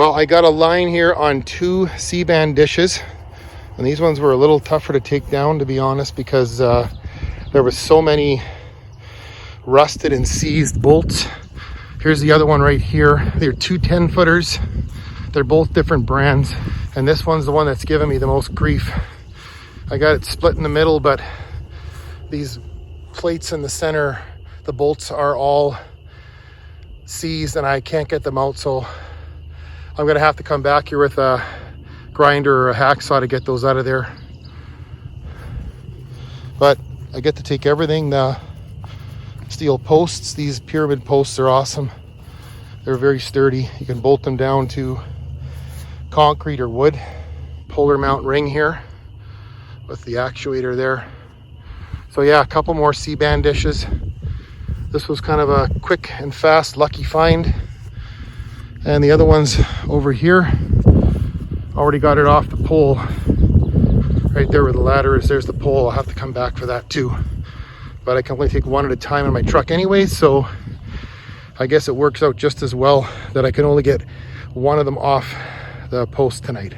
Well, I got a line here on 2 C-band dishes, and these ones were a little tougher to take down, to be honest, because there was so many rusted and seized bolts. Here's the other one right here. They're 2 10-footers. They're both different brands, and this one's the one that's given me the most grief. I got it split in the middle, but these plates in the center, the bolts are all seized and I can't get them out, so I'm gonna have to come back here with a grinder or a hacksaw to get those out of there. But I get to take everything. The steel posts, these pyramid posts are awesome. They're very sturdy. You can bolt them down to concrete or wood. Polar mount ring here with the actuator there. So yeah, a couple more C-band dishes. This was kind of a quick and fast lucky find. And the other one's over here. Already got it off the pole. Right there where the ladder is, there's the pole. I'll have to come back for that too. But I can only take one at a time in my truck anyway, so I guess it works out just as well that I can only get one of them off the post tonight.